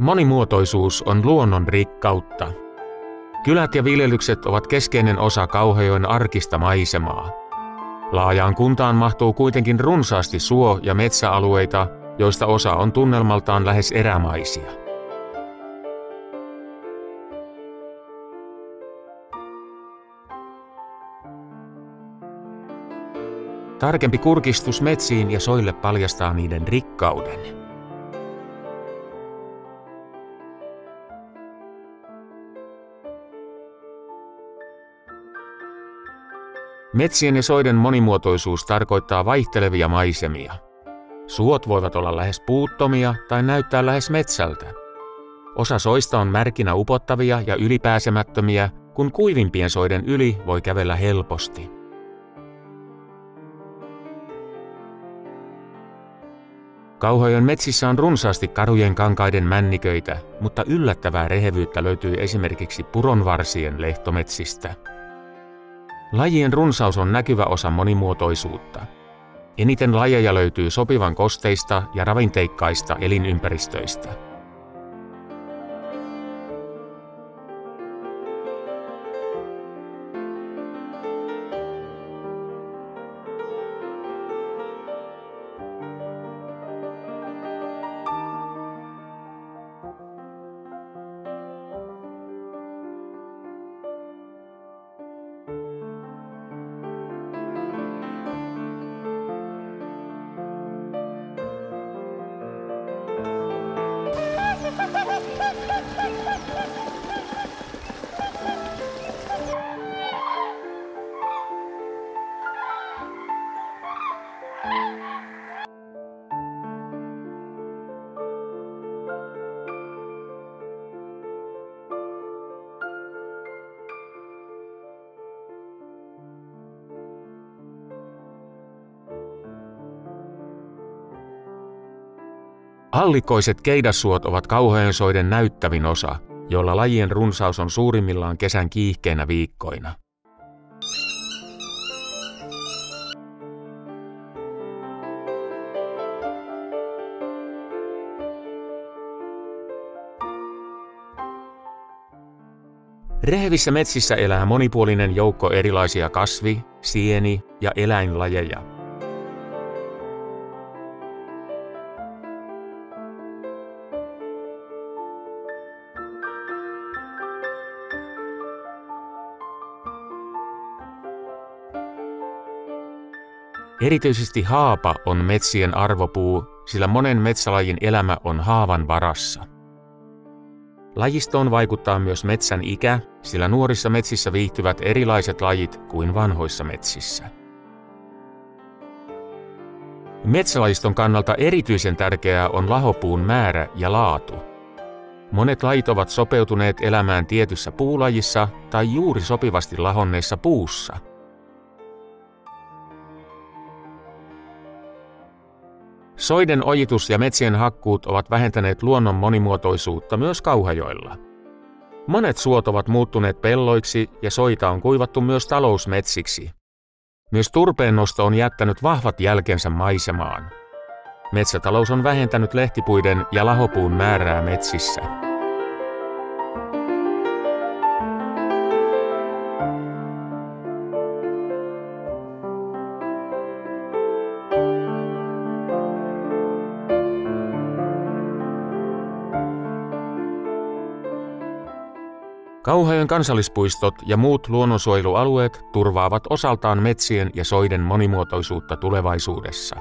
Monimuotoisuus on luonnon rikkautta. Kylät ja viljelykset ovat keskeinen osa Kauhajoen arkista maisemaa. Laajaan kuntaan mahtuu kuitenkin runsaasti suo- ja metsäalueita, joista osa on tunnelmaltaan lähes erämaisia. Tarkempi kurkistus metsiin ja soille paljastaa niiden rikkauden. Metsien ja soiden monimuotoisuus tarkoittaa vaihtelevia maisemia. Suot voivat olla lähes puuttomia tai näyttää lähes metsältä. Osa soista on märkinä upottavia ja ylipääsemättömiä, kun kuivimpien soiden yli voi kävellä helposti. Kauhajoen metsissä on runsaasti karujen kankaiden männiköitä, mutta yllättävää rehevyyttä löytyy esimerkiksi puronvarsien lehtometsistä. Lajien runsaus on näkyvä osa monimuotoisuutta. Eniten lajeja löytyy sopivan kosteista ja ravinteikkaista elinympäristöistä. Allikkoiset keidassuot ovat Kauhajoen soiden näyttävin osa, jolla lajien runsaus on suurimmillaan kesän kiihkeinä viikkoina. Rehevissä metsissä elää monipuolinen joukko erilaisia kasvi-, sieni- ja eläinlajeja. Erityisesti haapa on metsien arvopuu, sillä monen metsälajin elämä on haavan varassa. Lajistoon vaikuttaa myös metsän ikä, sillä nuorissa metsissä viihtyvät erilaiset lajit kuin vanhoissa metsissä. Metsälajiston kannalta erityisen tärkeää on lahopuun määrä ja laatu. Monet lajit ovat sopeutuneet elämään tietyssä puulajissa tai juuri sopivasti lahonneessa puussa. Soiden ojitus ja metsien hakkuut ovat vähentäneet luonnon monimuotoisuutta myös Kauhajoella. Monet suot ovat muuttuneet pelloiksi ja soita on kuivattu myös talousmetsiksi. Myös turpeennosto on jättänyt vahvat jälkensä maisemaan. Metsätalous on vähentänyt lehtipuiden ja lahopuun määrää metsissä. Kauhajoen kansallispuistot ja muut luonnonsuojelualueet turvaavat osaltaan metsien ja soiden monimuotoisuutta tulevaisuudessa.